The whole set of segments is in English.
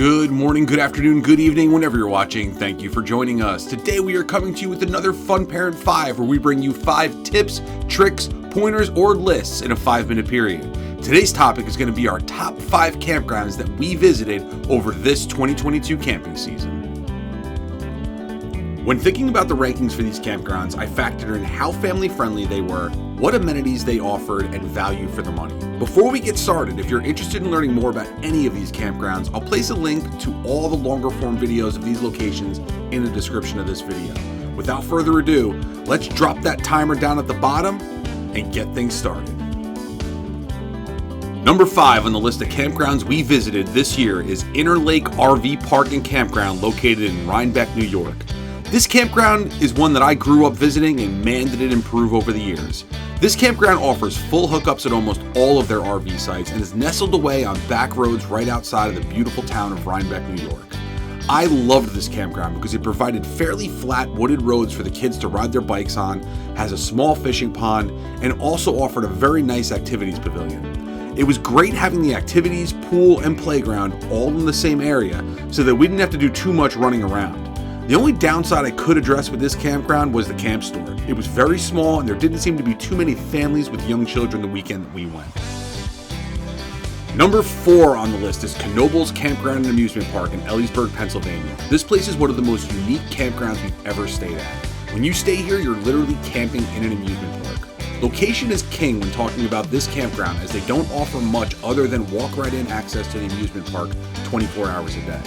Good morning, good afternoon, good evening, whenever you're watching. Thank you for joining us. Today we are coming to you with another Fun Parent 5, where we bring you 5 tips, tricks, pointers, or lists in a 5-minute period. Today's topic is going to be our top 5 campgrounds that we visited over this 2022 camping season. When thinking about the rankings for these campgrounds, I factored in how family-friendly they were, what amenities they offered, and value for the money. Before we get started, if you're interested in learning more about any of these campgrounds, I'll place a link to all the longer form videos of these locations in the description of this video. Without further ado, let's drop that timer down at the bottom and get things started. Number 5 on the list of campgrounds we visited this year is Interlake RV Park and Campground located in Rhinebeck, New York. This campground is one that I grew up visiting, and man did it improve over the years. This campground offers full hookups at almost all of their RV sites and is nestled away on back roads right outside of the beautiful town of Rhinebeck, New York. I loved this campground because it provided fairly flat wooded roads for the kids to ride their bikes on, has a small fishing pond, and also offered a very nice activities pavilion. It was great having the activities, pool, and playground all in the same area so that we didn't have to do too much running around. The only downside I could address with this campground was the camp store. It was very small and there didn't seem to be too many families with young children the weekend that we went. Number 4 on the list is Knoebels Campground and Amusement Park in Ellisburg, Pennsylvania. This place is one of the most unique campgrounds we've ever stayed at. When you stay here, you're literally camping in an amusement park. Location is king when talking about this campground, as they don't offer much other than walk right in access to the amusement park 24 hours a day.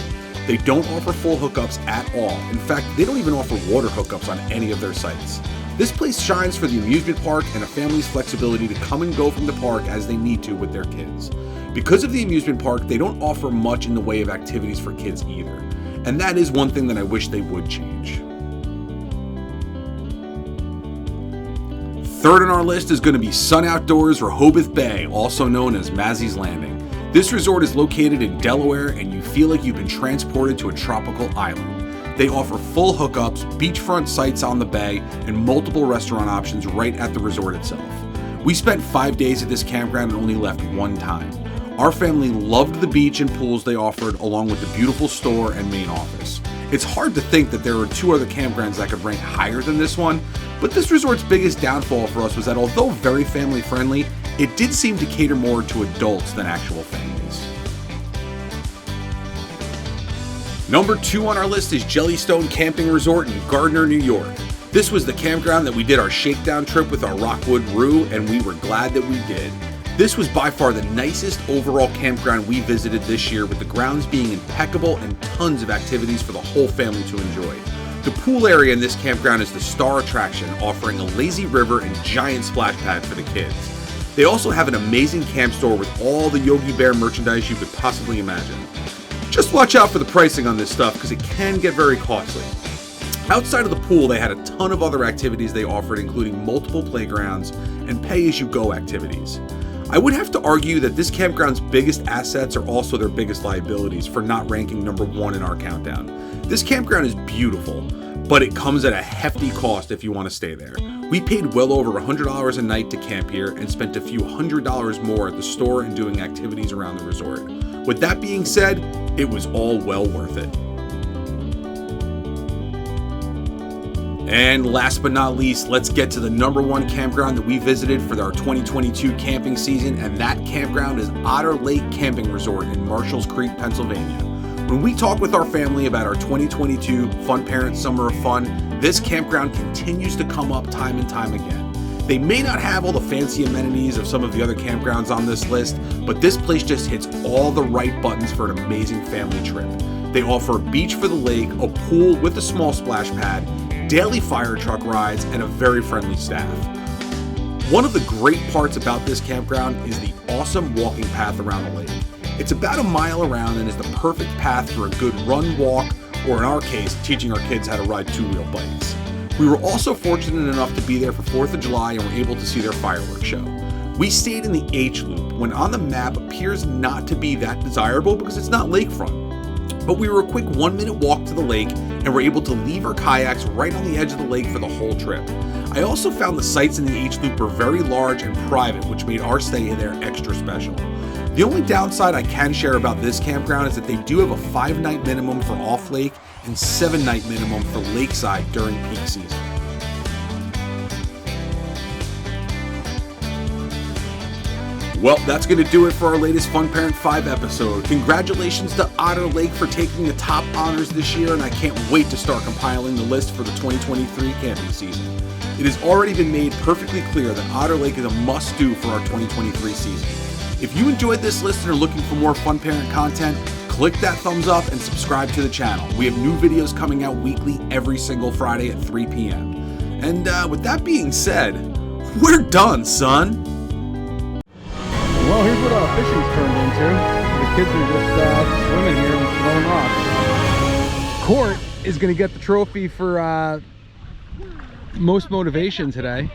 They don't offer full hookups at all. In fact, they don't even offer water hookups on any of their sites. This place shines for the amusement park and a family's flexibility to come and go from the park as they need to with their kids. Because of the amusement park, they don't offer much in the way of activities for kids either. And that is one thing that I wish they would change. Third on our list is going to be Sun Outdoors Rehoboth Bay, also known as Mazzie's Landing. This resort is located in Delaware, and you feel like you've been transported to a tropical island. They offer full hookups, beachfront sites on the bay, and multiple restaurant options right at the resort itself. We spent 5 days at this campground and only left one time. Our family loved the beach and pools they offered, along with the beautiful store and main office. It's hard to think that there were 2 other campgrounds that could rank higher than this one, but this resort's biggest downfall for us was that although very family friendly, it did seem to cater more to adults than actual families. Number 2 on our list is Jellystone Camping Resort in Gardner, New York. This was the campground that we did our shakedown trip with our Rockwood Roo, and we were glad that we did. This was by far the nicest overall campground we visited this year, with the grounds being impeccable and tons of activities for the whole family to enjoy. The pool area in this campground is the star attraction, offering a lazy river and giant splash pad for the kids. They also have an amazing camp store with all the Yogi Bear merchandise you could possibly imagine. Just watch out for the pricing on this stuff because it can get very costly. Outside of the pool, they had a ton of other activities they offered, including multiple playgrounds and pay-as-you-go activities. I would have to argue that this campground's biggest assets are also their biggest liabilities for not ranking number 1 in our countdown. This campground is beautiful, but it comes at a hefty cost if you want to stay there. We paid well over $100 a night to camp here and spent a few $100s more at the store and doing activities around the resort. With that being said, it was all well worth it. And last but not least, let's get to the number 1 campground that we visited for our 2022 camping season, and that campground is Otter Lake Camping Resort in Marshalls Creek, Pennsylvania. When we talk with our family about our 2022 Fun Parent Summer of Fun, this campground continues to come up time and time again. They may not have all the fancy amenities of some of the other campgrounds on this list, but this place just hits all the right buttons for an amazing family trip. They offer a beach for the lake, a pool with a small splash pad, daily fire truck rides, and a very friendly staff. One of the great parts about this campground is the awesome walking path around the lake. It's about a mile around and is the perfect path for a good run, walk, or in our case, teaching our kids how to ride 2-wheel bikes. We were also fortunate enough to be there for 4th of July and were able to see their fireworks show. We stayed in the H Loop, when on the map appears not to be that desirable because it's not lakefront. But we were a quick 1-minute walk to the lake and were able to leave our kayaks right on the edge of the lake for the whole trip. I also found the sites in the H Loop were very large and private, which made our stay there extra special. The only downside I can share about this campground is that they do have a 5-night minimum for off-lake and 7-night minimum for lakeside during peak season. Well, that's going to do it for our latest Fun Parent 5 episode. Congratulations to Otter Lake for taking the top honors this year, and I can't wait to start compiling the list for the 2023 camping season. It has already been made perfectly clear that Otter Lake is a must-do for our 2023 season. If you enjoyed this list and are looking for more Fun Parent content, click that thumbs up and subscribe to the channel. We have new videos coming out weekly every single Friday at 3 p.m. And with that being said, we're done, son. Well, here's what fishing's turned into. The kids are just swimming here and throwing rocks. Court is going to get the trophy for most motivation today.